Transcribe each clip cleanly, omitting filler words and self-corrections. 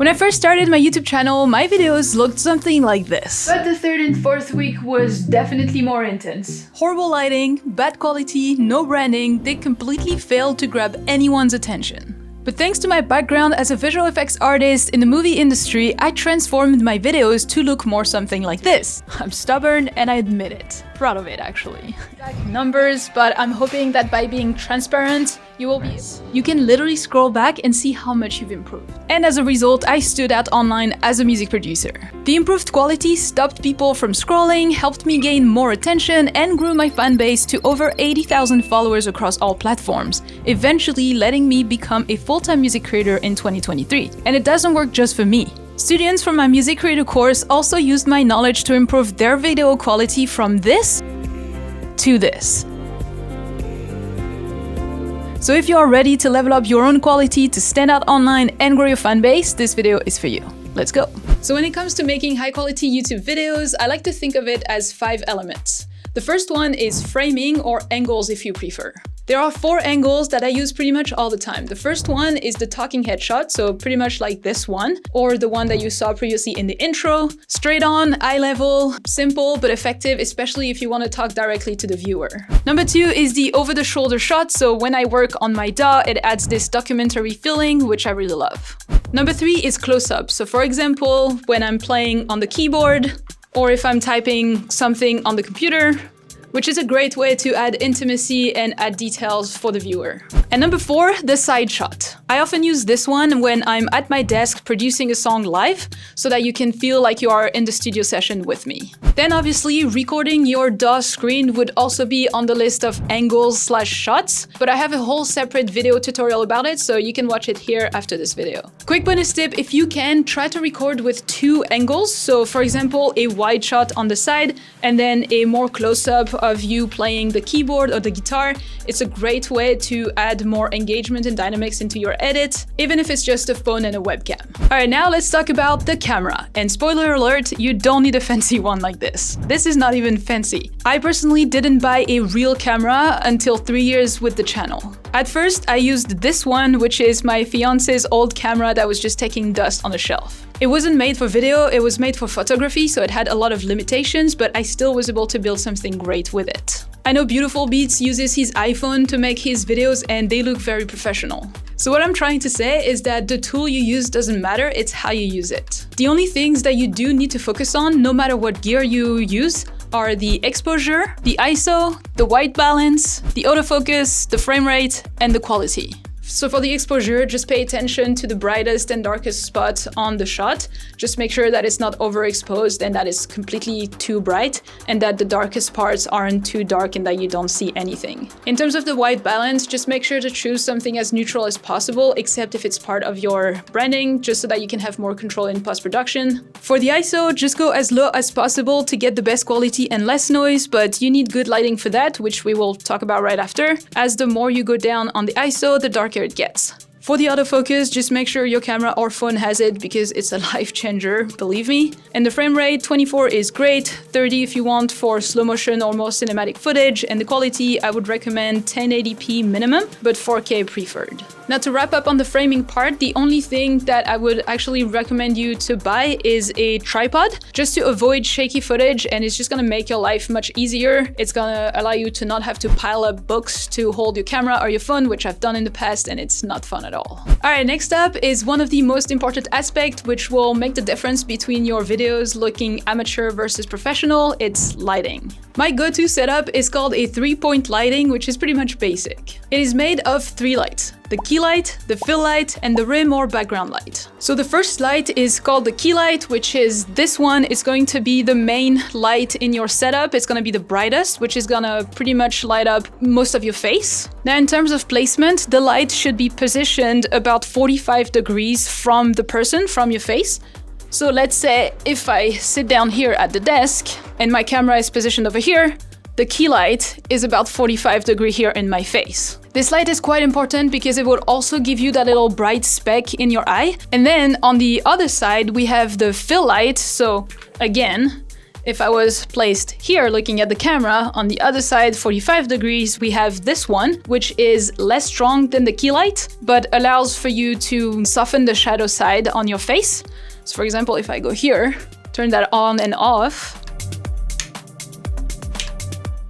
When I first started my YouTube channel, my videos looked something like this. But the third and fourth week was definitely more intense. Horrible lighting, bad quality, no branding, they completely failed to grab anyone's attention. But thanks to my background as a visual effects artist in the movie industry, I transformed my videos to look more something like this. I'm stubborn and I admit it. Proud of it, actually. Numbers, but I'm hoping that by being transparent, you can literally scroll back and see how much you've improved. And as a result, I stood out online as a music producer. The improved quality stopped people from scrolling, helped me gain more attention, and grew my fan base to over 80,000 followers across all platforms, eventually letting me become a full-time music creator in 2023. And it doesn't work just for me. Students from my music creator course also used my knowledge to improve their video quality from this to this. So if you are ready to level up your own quality to stand out online and grow your fan base, this video is for you. Let's go. So when it comes to making high quality YouTube videos, I like to think of it as 5 elements. The first one is framing, or angles if you prefer. There are 4 angles that I use pretty much all the time. The first one is the talking head shot, so pretty much like this one, or the one that you saw previously in the intro. Straight on, eye level, simple but effective, especially if you want to talk directly to the viewer. Number 2 is the over-the-shoulder shot, so when I work on my DAW, it adds this documentary feeling, which I really love. Number 3 is close-up, so for example, when I'm playing on the keyboard, or if I'm typing something on the computer, which is a great way to add intimacy and add details for the viewer. And number 4, the side shot. I often use this one when I'm at my desk producing a song live, so that you can feel like you are in the studio session with me. Then obviously, recording your DAW screen would also be on the list of angles/shots, but I have a whole separate video tutorial about it, so you can watch it here after this video. Quick bonus tip, if you can, try to record with 2 angles. So for example, a wide shot on the side, and then a more close-up of you playing the keyboard or the guitar. It's a great way to add more engagement and dynamics into your edit, even if it's just a phone and a webcam. All right, now let's talk about the camera. And spoiler alert, you don't need a fancy one like this. This is not even fancy. I personally didn't buy a real camera until 3 years with the channel. At first, I used this one, which is my fiance's old camera that was just taking dust on the shelf. It wasn't made for video, it was made for photography, so it had a lot of limitations, but I still was able to build something great with it. I know Beautiful Beats uses his iPhone to make his videos and they look very professional. So what I'm trying to say is that the tool you use doesn't matter, it's how you use it. The only things that you do need to focus on, no matter what gear you use, are the exposure, the ISO, the white balance, the autofocus, the frame rate, and the quality. So for the exposure, just pay attention to the brightest and darkest spot on the shot. Just make sure that it's not overexposed and that it's completely too bright, and that the darkest parts aren't too dark and that you don't see anything. In terms of the white balance, just make sure to choose something as neutral as possible, except if it's part of your branding, just so that you can have more control in post-production. For the ISO, just go as low as possible to get the best quality and less noise, but you need good lighting for that, which we will talk about right after, as the more you go down on the ISO, the darker it gets. For the autofocus, just make sure your camera or phone has it, because it's a life changer, believe me. And the frame rate, 24 is great, 30 if you want for slow motion or more cinematic footage, and the quality, I would recommend 1080p minimum, but 4K preferred. Now to wrap up on the framing part, the only thing that I would actually recommend you to buy is a tripod, just to avoid shaky footage, and it's just gonna make your life much easier. It's gonna allow you to not have to pile up books to hold your camera or your phone, which I've done in the past, and it's not fun at all. All right, next up is one of the most important aspects, which will make the difference between your videos looking amateur versus professional. It's lighting. My go-to setup is called a 3-point lighting, which is pretty much basic. It is made of 3 lights: the key light, the fill light, and the rim or background light. So the first light is called the key light, which is this one. Is going to be the main light in your setup. It's gonna be the brightest, which is gonna pretty much light up most of your face. Now in terms of placement, the light should be positioned about 45 degrees from the person, from your face. So let's say if I sit down here at the desk and my camera is positioned over here, the key light is about 45 degrees here in my face. This light is quite important because it will also give you that little bright speck in your eye. And then on the other side, we have the fill light. So again, If I was placed here looking at the camera, on the other side, 45 degrees, we have this one, which is less strong than the key light, but allows for you to soften the shadow side on your face. So for example, if I go here, turn that on and off,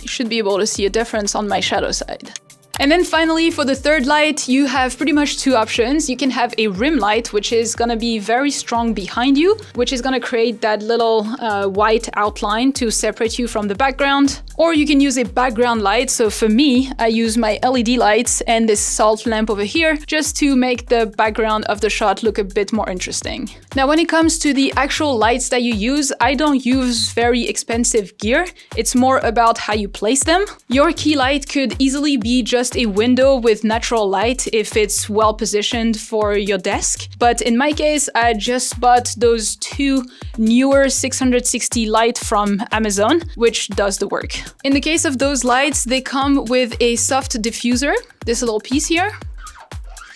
you should be able to see a difference on my shadow side. And then finally, for the third light, you have pretty much two options. You can have a rim light, which is gonna be very strong behind you, which is gonna create that little white outline to separate you from the background. Or you can use a background light. So for me, I use my LED lights and this salt lamp over here just to make the background of the shot look a bit more interesting. Now, when it comes to the actual lights that you use, I don't use very expensive gear. It's more about how you place them. Your key light could easily be just a window with natural light if it's well positioned for your desk. But in my case, I just bought those two newer 660 light from Amazon, which does the work. In the case of those lights, they come with a soft diffuser, this little piece here,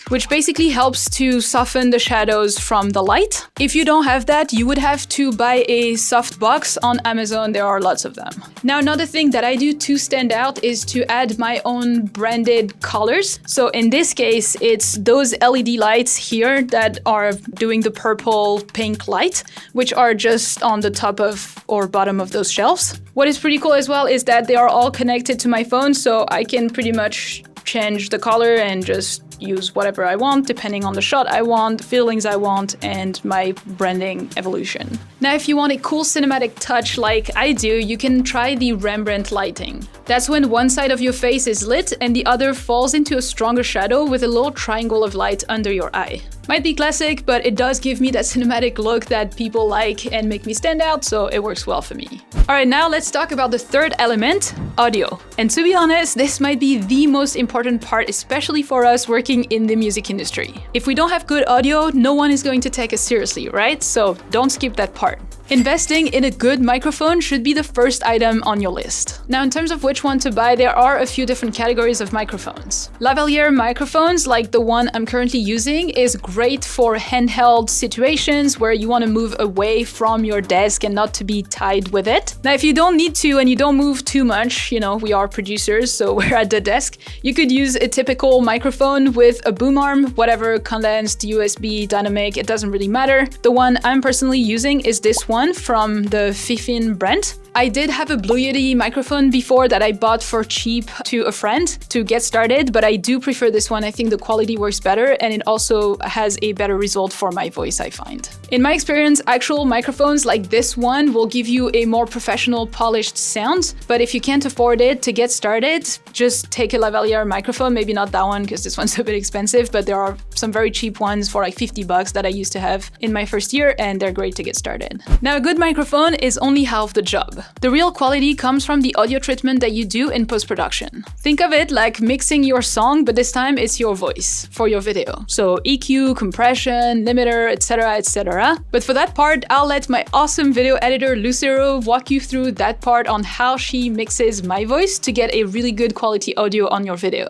which basically helps to soften the shadows from the light. If you don't have that, you would have to buy a soft box on Amazon. There are lots of them. Now, another thing that I do to stand out is to add my own branded colors. So in this case, it's those LED lights here that are doing the purple pink light, which are just on the top of or bottom of those shelves. What is pretty cool as well is that they are all connected to my phone, so I can pretty much change the color and just use whatever I want, depending on the shot I want, the feelings I want, and my branding evolution. Now, if you want a cool cinematic touch like I do, you can try the Rembrandt lighting. That's when one side of your face is lit and the other falls into a stronger shadow with a little triangle of light under your eye. Might be classic, but it does give me that cinematic look that people like and make me stand out, so it works well for me. Alright, now let's talk about the third element, audio. And to be honest, this might be the most important part, especially for us working in the music industry. If we don't have good audio, no one is going to take us seriously, right? So don't skip that part. Investing in a good microphone should be the first item on your list. Now, in terms of which one to buy, there are a few different categories of microphones. Lavalier microphones, like the one I'm currently using, is great for handheld situations where you want to move away from your desk and not to be tied with it. Now, if you don't need to and you don't move too much, you know, we are producers, so we're at the desk, you could use a typical microphone with a boom arm, whatever, condensed, USB, dynamic, it doesn't really matter. The one I'm personally using is this one from the Fifin brand. I did have a Blue Yeti microphone before that I bought for cheap to a friend to get started, but I do prefer this one. I think the quality works better and it also has a better result for my voice, I find. In my experience, actual microphones like this one will give you a more professional, polished sound, but if you can't afford it to get started, just take a lavalier microphone, maybe not that one because this one's a bit expensive, but there are some very cheap ones for like 50 bucks that I used to have in my first year and they're great to get started. Now, a good microphone is only half the job. The real quality comes from the audio treatment that you do in post-production. Think of it like mixing your song, but this time it's your voice for your video. So EQ, compression, limiter, etc., etc. But for that part, I'll let my awesome video editor Lucero walk you through that part on how she mixes my voice to get a really good quality audio on your video.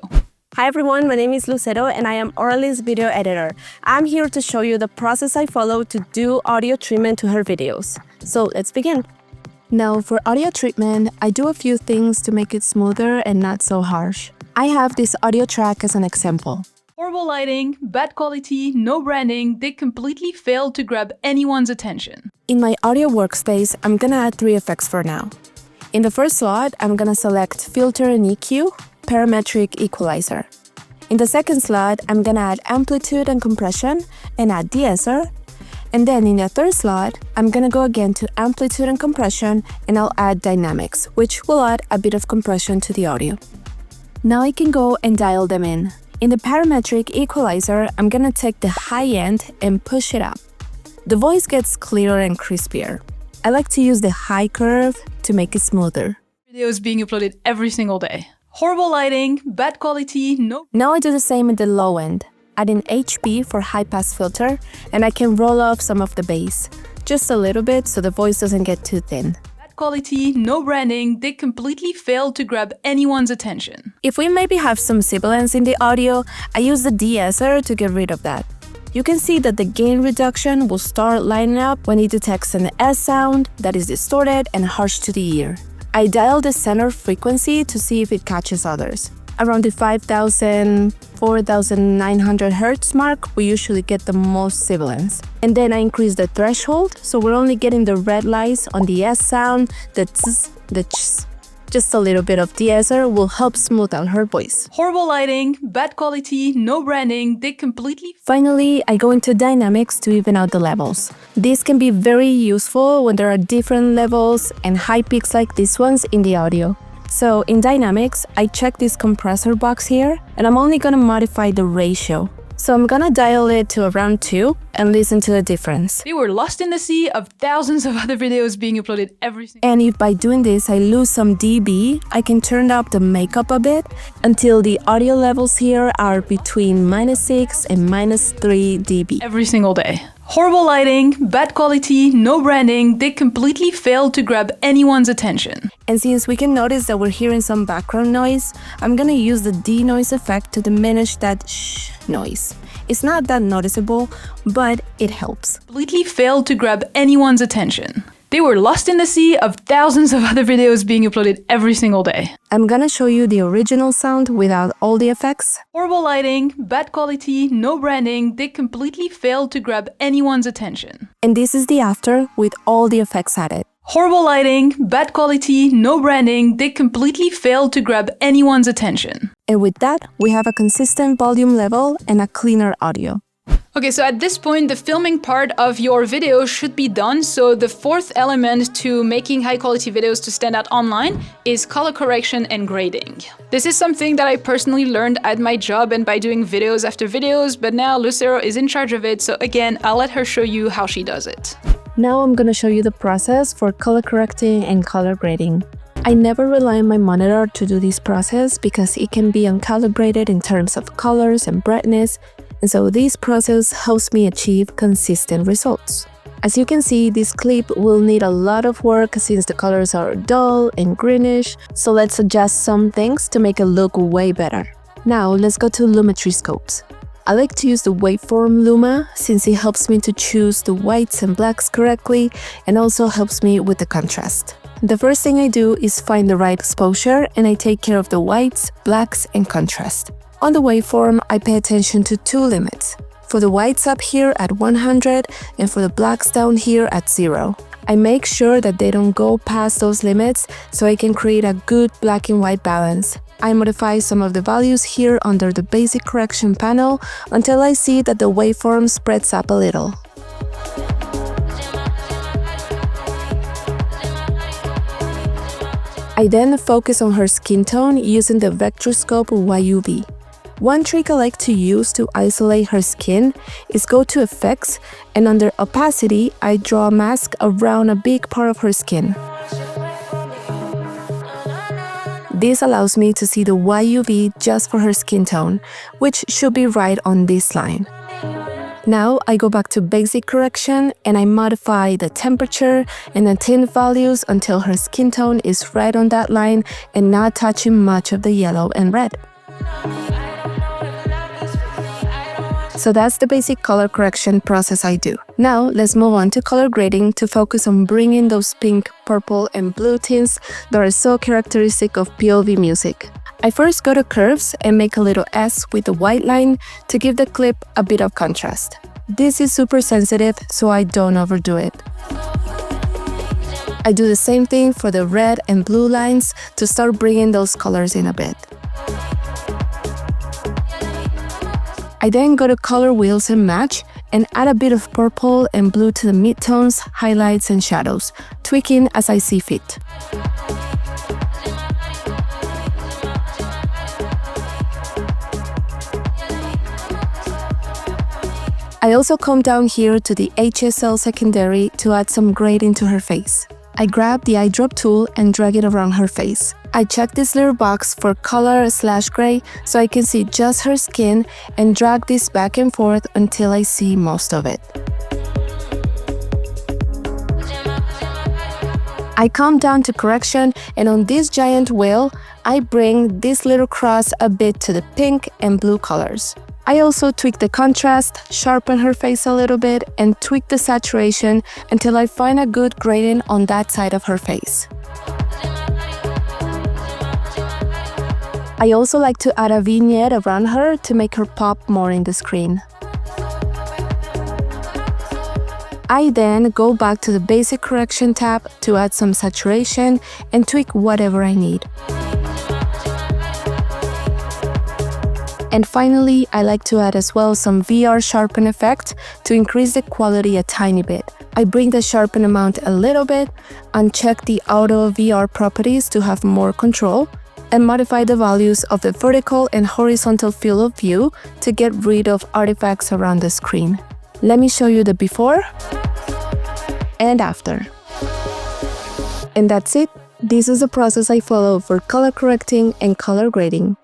Hi everyone, my name is Lucero and I am Orly's video editor. I'm here to show you the process I follow to do audio treatment to her videos. So let's begin. Now for audio treatment, I do a few things to make it smoother and not so harsh. I have this audio track as an example. Horrible lighting, bad quality, no branding, they completely failed to grab anyone's attention. In my audio workspace, I'm gonna add 3 effects for now. In the first slot, I'm gonna select Filter and EQ, Parametric Equalizer. In the second slot, I'm gonna add Amplitude and Compression and add de-esser. And then in the third slot, I'm gonna go again to Amplitude and Compression and I'll add Dynamics, which will add a bit of compression to the audio. Now I can go and dial them in. In the Parametric Equalizer, I'm gonna take the high end and push it up. The voice gets clearer and crispier. I like to use the high curve to make it smoother. Videos being uploaded every single day. Horrible lighting, bad quality, no... Now I do the same at the low end. Add an HP for high pass filter and I can roll off some of the bass. Just a little bit so the voice doesn't get too thin. Bad quality, no branding, they completely failed to grab anyone's attention. If we maybe have some sibilance in the audio, I use the de-esser to get rid of that. You can see that the gain reduction will start lining up when it detects an S sound that is distorted and harsh to the ear. I dial the center frequency to see if it catches others. Around the 5,000, 4,900 Hz mark, we usually get the most sibilance. And then I increase the threshold, so we're only getting the red lights on the S sound, the tss, the ch. Just a little bit of de-esser will help smooth out her voice. Horrible lighting, bad quality, no branding, they completely... Finally, I go into dynamics to even out the levels. This can be very useful when there are different levels and high peaks like these ones in the audio. So in dynamics, I check this compressor box here, and I'm only gonna modify the ratio. So I'm gonna dial it to around 2 and listen to the difference. They were lost in the sea of thousands of other videos being uploaded every single... And if by doing this I lose some dB, I can turn up the makeup a bit until the audio levels here are between -6 and -3 dB. Every single day. Horrible lighting, bad quality, no branding, they completely failed to grab anyone's attention. And since we can notice that we're hearing some background noise, I'm gonna use the denoise effect to diminish that shh noise. It's not that noticeable, but it helps. Completely failed to grab anyone's attention. They were lost in the sea of thousands of other videos being uploaded every single day. I'm gonna show you the original sound without all the effects. Horrible lighting, bad quality, no branding, they completely failed to grab anyone's attention. And this is the after with all the effects added. Horrible lighting, bad quality, no branding, they completely failed to grab anyone's attention. And with that, we have a consistent volume level and a cleaner audio. Okay, so at this point, the filming part of your video should be done. So the fourth element to making high quality videos to stand out online is color correction and grading. This is something that I personally learned at my job and by doing videos after videos, but now Lucero is in charge of it. So again, I'll let her show you how she does it. Now I'm gonna show you the process for color correcting and color grading. I never rely on my monitor to do this process because it can be uncalibrated in terms of colors and brightness, and so this process helps me achieve consistent results. As you can see, this clip will need a lot of work since the colors are dull and greenish, so let's adjust some things to make it look way better. Now let's go to lumetri scopes. I like to use the waveform Luma since it helps me to choose the whites and blacks correctly and also helps me with the contrast. The first thing I do is find the right exposure and I take care of the whites, blacks, and contrast. On the waveform, I pay attention to two limits. For the whites up here at 100 and for the blacks down here at 0. I make sure that they don't go past those limits so I can create a good black and white balance. I modify some of the values here under the basic correction panel until I see that the waveform spreads up a little. I then focus on her skin tone using the vectorscope YUV. One trick I like to use to isolate her skin is go to Effects, and under Opacity, I draw a mask around a big part of her skin. This allows me to see the YUV just for her skin tone, which should be right on this line. Now I go back to basic correction and I modify the temperature and the tint values until her skin tone is right on that line and not touching much of the yellow and red. So that's the basic color correction process I do. Now let's move on to color grading to focus on bringing those pink, purple, and blue tints that are so characteristic of POV music. I first go to curves and make a little S with the white line to give the clip a bit of contrast. This is super sensitive, so I don't overdo it. I do the same thing for the red and blue lines to start bringing those colors in a bit. I then go to color wheels and match and add a bit of purple and blue to the midtones, highlights, and shadows, tweaking as I see fit. I also come down here to the HSL secondary to add some grading to her face. I grab the eyedrop tool and drag it around her face. I check this little box for color/gray so I can see just her skin and drag this back and forth until I see most of it. I come down to correction, and on this giant wheel, I bring this little cross a bit to the pink and blue colors. I also tweak the contrast, sharpen her face a little bit, and tweak the saturation until I find a good gradient on that side of her face. I also like to add a vignette around her to make her pop more in the screen. I then go back to the basic correction tab to add some saturation and tweak whatever I need. And finally, I like to add as well some VR sharpen effect to increase the quality a tiny bit. I bring the sharpen amount a little bit, uncheck the auto VR properties to have more control, and modify the values of the vertical and horizontal field of view to get rid of artifacts around the screen. Let me show you the before and after. And that's it. This is the process I follow for color correcting and color grading.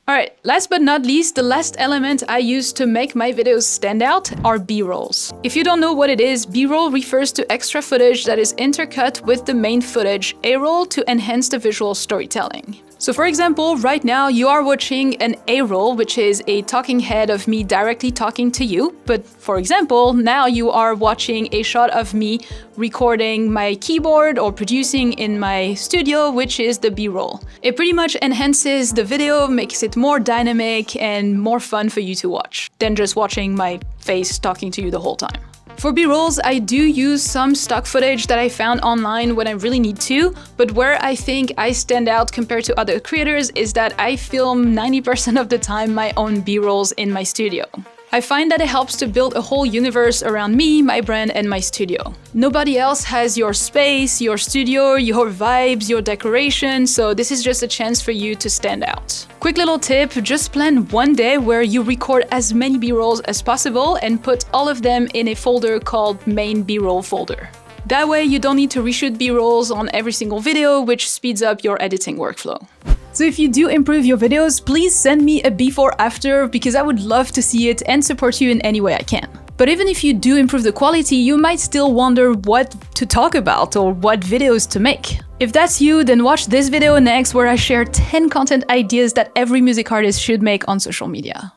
Alright, last but not least, the last element I use to make my videos stand out are B-rolls. If you don't know what it is, B-roll refers to extra footage that is intercut with the main footage, A-roll, to enhance the visual storytelling. So for example, right now you are watching an A-roll, which is a talking head of me directly talking to you. But for example, now you are watching a shot of me recording my keyboard or producing in my studio, which is the B-roll. It pretty much enhances the video, makes it more dynamic and more fun for you to watch than just watching my face talking to you the whole time. For B-rolls, I do use some stock footage that I found online when I really need to, but where I think I stand out compared to other creators is that I film 90% of the time my own B-rolls in my studio. I find that it helps to build a whole universe around me, my brand, and my studio. Nobody else has your space, your studio, your vibes, your decoration, so this is just a chance for you to stand out. Quick little tip, just plan one day where you record as many B-rolls as possible and put all of them in a folder called Main B-roll folder. That way you don't need to reshoot B-rolls on every single video, which speeds up your editing workflow. So if you do improve your videos, please send me a before-after because I would love to see it and support you in any way I can. But even if you do improve the quality, you might still wonder what to talk about or what videos to make. If that's you, then watch this video next where I share 10 content ideas that every music artist should make on social media.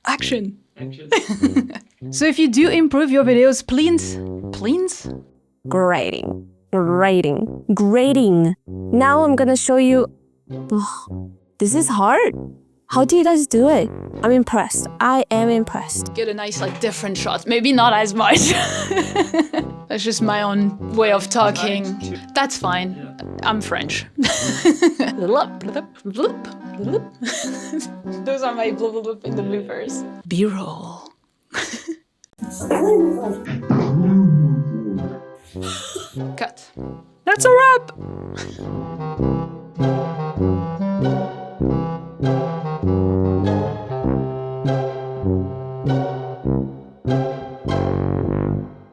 Action! So if you do improve your videos, please? Grading. Now I'm gonna show you. This is hard. How do you guys do it? I'm impressed. I am impressed. Get a nice, different shot. Maybe not as much. That's just my own way of talking. That's fine. I'm French. Those are my bloop bloop in the bloopers. B-roll. Cut. That's a wrap!